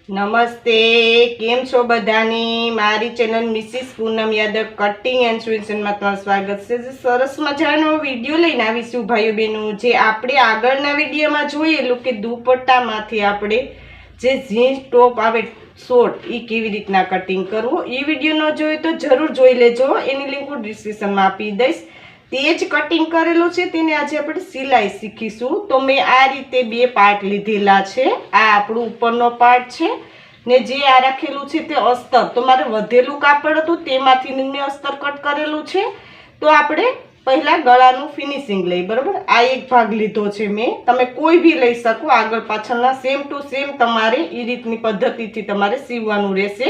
નમસ્તે, કેમ છો બધાની? મારી channel Mrs Poonam Yadav cutting and સ્વીન્સનમાં તમારું સ્વાગત છે. સરસ મજાનો વિડીયો લઈને આવીશું ભાઈઓ બહેનો. જે આપણે આગળના વિડીયોમાં જોયેલું કે દુપટ્ટામાંથી આપણે જે જીન્સ ટોપ આવે શોર્ટ એ કેવી રીતના કટિંગ કરવું, એ વિડીયો ન જોયો તો જરૂર જોઈ લેજો. એની લિંક હું ડિસ્ક્રિપ્શનમાં આપી દઈશ. તે જ કટિંગ કરેલું છે તેને આજે આપણે સિલાઈ શીખીશું. તો મેં આ રીતે બે પાર્ટ લીધેલા છે. આ આપણું ઉપરનો પાર્ટ છે ને જે આ રાખેલું છે તે અસ્તર. તો મારે વધેલું કાપડ હતું તેમાંથી મેં અસ્તર કટ કરેલું છે. તો આપણે પહેલા ગળાનું ફિનિશિંગ લઈ, બરોબર. આ એક ભાગ લીધો છે મેં. તમે કોઈ બી લઈ શકો, આગળ પાછળના સેમ ટુ સેમ તમારે એ રીતની પદ્ધતિથી તમારે સીવવાનું રહેશે.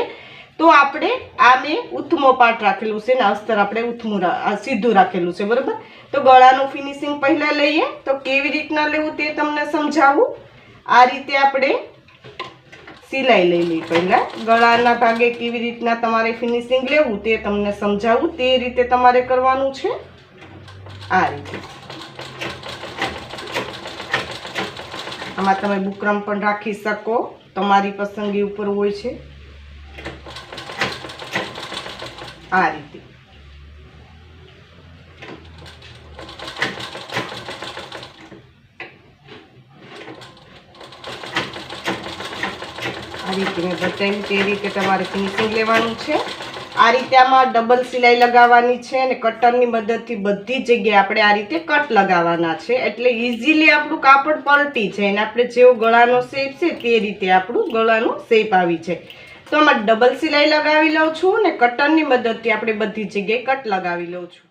તો આપણે આ મેં ઉથમો પાર્ટ રાખેલું છે ને અસ્તર આપણે ઉથમું સીધું રાખેલું છે, બરોબર. તો ગળાનું ફિનિશિંગ પહેલા લઈએ. તો કેવી રીતના લેવું તે તમને સમજાવું. આ રીતે આપણે સિલાઈ લઈ લઈ. પહેલા ગળાના ભાગે કેવી રીતના તમારે ફિનિશિંગ લેવું તે તમને સમજાવું. તે રીતે તમારે કરવાનું છે. આ રીતે આમાં તમે બુકરમ પણ રાખી શકો, તમારી પસંદગી ઉપર હોય છે. આ રીતે મેં બતાવ્યું તે રીતે તમારે ફિનિશિંગ લેવાનું છે. આ રીતે આમાં ડબલ સિલાઈ લગાવવાની છે અને કટરની મદદથી બધી જગ્યાએ આપણે આ રીતે કટ લગાવવાના છે. એટલે ઇઝીલી આપણું કાપડ પલટી જાય અને આપણે જેવો ગળાનો શેપ છે તે રીતે આપણું ગળાનો શેપ આવી છે. તો આમાં ડબલ સિલાઈ લગાવી લઉં છું ને કટરની મદદથી આપણે બધી જગ્યાએ કટ લગાવી લઉં છું.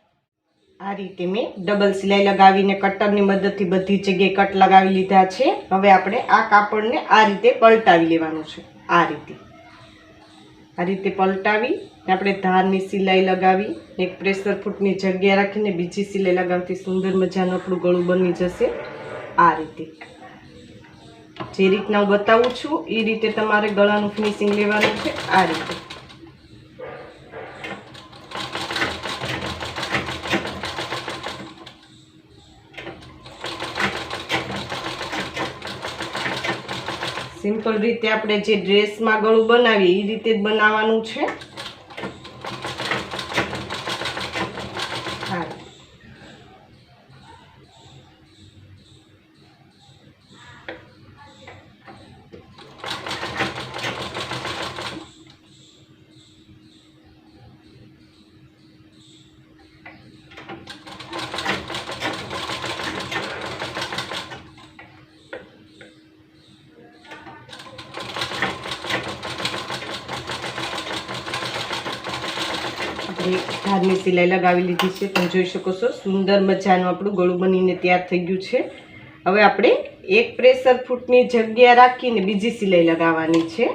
આ રીતે મેં ડબલ સિલાઈ લગાવીને કટરની મદદથી બધી જગ્યાએ કટ લગાવી લીધા છે. હવે આપણે આ કાપડને આ રીતે પલટાવી લેવાનું છે. આ રીતે પલટાવી આપણે ધારની સિલાઈ લગાવી એક પ્રેશર ફૂટની જગ્યા રાખીને બીજી સિલાઈ લગાવતી સુંદર મજાનું આપણું ગળું બની જશે. આ રીતે જે રીતના હું બતાવું છું એ રીતે તમારે ગળાનું ફિનિશિંગ લેવાનું છે. આ રીતે સિમ્પલ રીતે આપણે જે ડ્રેસમાં ગળું બનાવીએ એ રીતે જ બનાવવાનું છે. ધારની સિલાઈ લગાવી લીધી છે. તમે જોઈ શકો છો સુંદર મજાનું આપણું ગળું બનીને તૈયાર થઈ ગયું છે. હવે આપણે એક પ્રેશર ફૂટની જગ્યા રાખીને બીજી સિલાઈ લગાવવાની છે.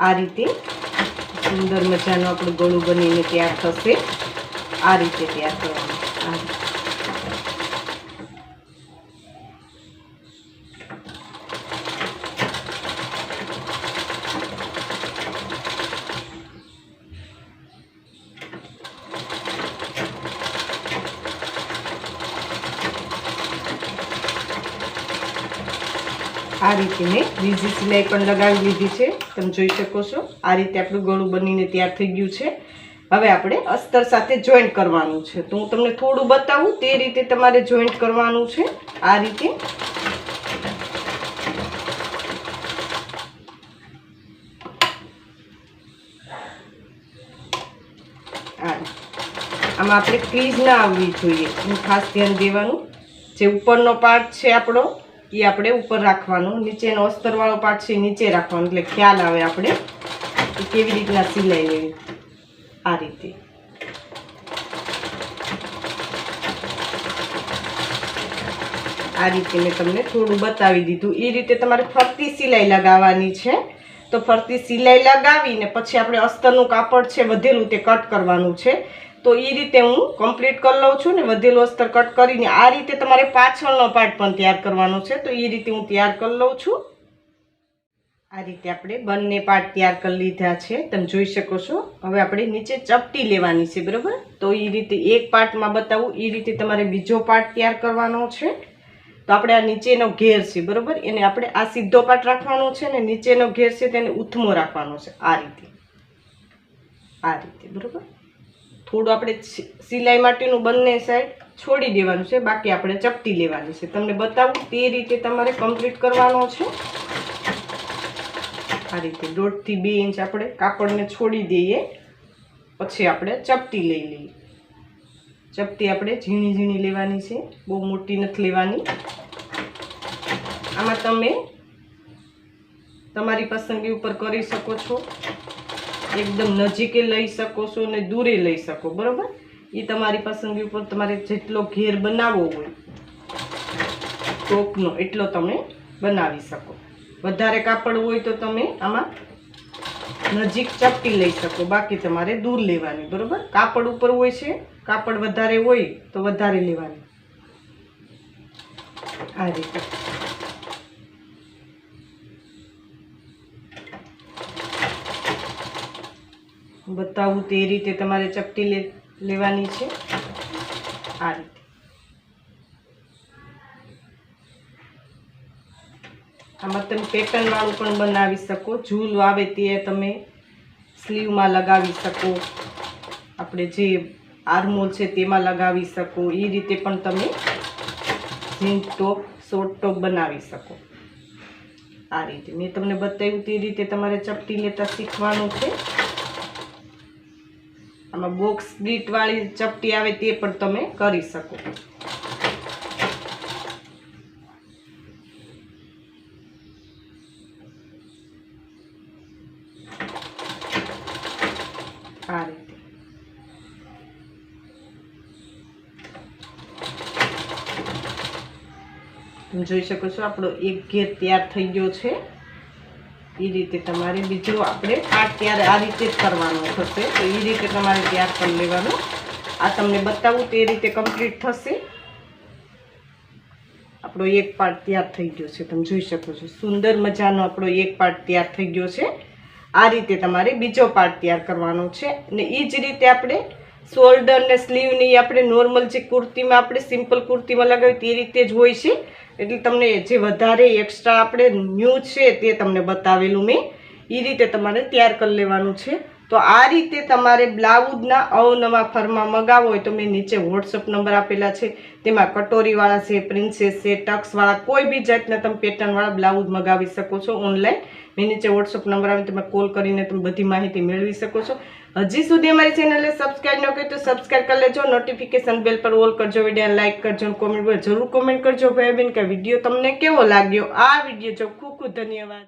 આ રીતે સુંદર મજાનું આપણું ગળું બનીને તૈયાર થશે. આ રીતે તૈયાર કરવાનું. આ રીતે મેં બીજી સિલાઈ પણ લગાવી લીધી છે. તમે જોઈ શકો છો આ રીતે આપણું ગળું બનીને તૈયાર થઈ ગયું છે. હવે આપણે અસ્તર સાથે જોઈન્ટ કરવાનું છે. તો હું તમને થોડું બતાવું તે રીતે તમારે જોઈન્ટ કરવાનું છે. આ રીતે આમાં આપણે ક્રીઝ ના આવવી જોઈએ, હું ખાસ ધ્યાન દેવાનું. જે ઉપરનો પાર્ટ છે આપણો એ આપણે ઉપર રાખવાનું, નીચેનો અસ્તરવાળો પાર્ટ છે નીચે રાખવાનો, એટલે ખ્યાલ આવે આપણે કેવી રીતના સિલાઈ લેવી. આ રીતે મેં તમને થોડું બતાવી દીધું. એ રીતે તમારે ફરતી સિલાઈ લગાવવાની છે. તો ફરતી સિલાઈ લગાવીને પછી આપણે અસ્તરનું કાપડ છે વધેલું તે કટ કરવાનું છે. તો એ રીતે હું કમ્પ્લીટ કરી લઉં છું ને વધેલું અસ્તર કટ કરીને આ રીતે તમારે પાછળનો પાર્ટ પણ તૈયાર કરવાનો છે. તો એ રીતે હું તૈયાર કરી લઉં છું. આ રીતે આપણે બંને પાર્ટ તૈયાર કરી લીધા છે, તમે જોઈ શકો છો. હવે આપણે નીચે ચપટી લેવાની છે, બરાબર. તો એ રીતે એક પાર્ટમાં બતાવું એ રીતે તમારે બીજો પાર્ટ તૈયાર કરવાનો છે. તો આપણે આ નીચેનો ઘેર છે, બરાબર, એને આપણે આ સીધો પાર્ટ રાખવાનો છે ને નીચેનો ઘેર છે તેને ઉથમો રાખવાનો છે, આ રીતે બરાબર. થોડું આપણે સિલાઈ માટેનું બંને સાઈડ છોડી દેવાનું છે, બાકી આપણે ચપટી લેવાની છે. તમને બતાવું તે રીતે તમારે કમ્પ્લીટ કરવાનો છે. આ રીતે 1.5 થી 2 ઇંચ આપણે કાપડને છોડી દઈએ, પછી આપણે ચપટી લઈ લઈએ. ચપટી આપણે ઝીણી ઝીણી લેવાની છે, બહુ મોટી નથી લેવાની. આમાં તમે તમારી પસંદગી ઉપર કરી શકો છો, એકદમ નજીકે લઈ શકો છો અને દૂરે લઈ શકો, બરાબર. એ તમારી પસંદગી ઉપર તમારે જેટલો ઘેર બનાવવો હોય ટોપનો એટલો તમે બનાવી શકો. વધારે કાપડ હોય તો તમે આમાં નજીક ચપટી લઈ શકો, બાકી તમારે દૂર લેવાની, બરાબર. કાપડ ઉપર હોય છે, કાપડ વધારે હોય તો વધારે લેવાની. આ રીતે બતાવું તે રીતે તમારે ચપટી લેવાની છે. આ રીતે આમાં તમે પેટર્ન વાળું પણ બનાવી શકો, ઝૂલ આવે તે તમે સ્લીવમાં લગાવી શકો, આપણે જે આર્મહોલ છે તેમાં લગાવી શકો. એ રીતે પણ તમે જીન્સ ટોપ શોર્ટ ટોપ બનાવી શકો. આ રીતે મેં તમને બતાવ્યું તે રીતે તમારે ચપટી લેતા શીખવાનું છે. આમાં બોક્સ સ્પ્લિટ વાળી ચપટી આવે તે પણ તમે કરી શકો. આ રીતે તમે જોઈ શકો છો આપણો એક ઘેર તૈયાર થઈ ગયો છે. એ રીતે તમારે બીજો આપણે પાર્ટ તૈયાર આ રીતે જ કરવાનો થશે, તો એ રીતે તમારે તૈયાર કરી લેવાનું. આ તમને બતાવું તે રીતે કમ્પ્લીટ થશે. આપણો એક પાર્ટ તૈયાર થઈ ગયો છે, તમે જોઈ શકો છો. સુંદર મજાનો આપણો એક પાર્ટ તૈયાર થઈ ગયો છે. આ રીતે તમારે બીજો પાર્ટ તૈયાર કરવાનો છે. અને એ જ રીતે આપણે શોલ્ડર ને સ્લીવની આપણે નોર્મલ જે કુર્તીમાં આપણે સિમ્પલ કુર્તીમાં લગાવી તે રીતે જ હોય છે. એટલે તમને જે વધારે એક્સ્ટ્રા આપણે ન્યૂ છે તે તમને બતાવેલું મેં, એ રીતે તમારે તૈયાર કરી લેવાનું છે. તો આ રીતે તમારે બ્લાઉઝના અવનવા ફરમાં મગાવો હોય તો મેં નીચે વોટ્સઅપ નંબર આપેલા છે, તેમાં કટોરીવાળા છે, પ્રિન્સેસ છે, ટક્સવાળા કોઈ બી જાતના તમે પેટર્નવાળા બ્લાઉઝ મગાવી શકો છો ઓનલાઈન. મેં નીચે વોટ્સઅપ નંબર આવે તમે કોલ કરીને તમે બધી માહિતી મેળવી શકો છો. હજી સુધી અમારી ચેનલને સબસ્ક્રાઈબ ન કરી તો સબસ્ક્રાઈબ કરી લેજો, નોટિફિકેશન બેલ પર ઓલ કરજો, વિડીયો લાઇક કરજો અને કોમેન્ટ પર જરૂર કોમેન્ટ કરજો ભાઈ બેન કે વિડીયો તમને કેવો લાગ્યો. આ વિડીયો જો ખૂબ ખૂબ ધન્યવાદ.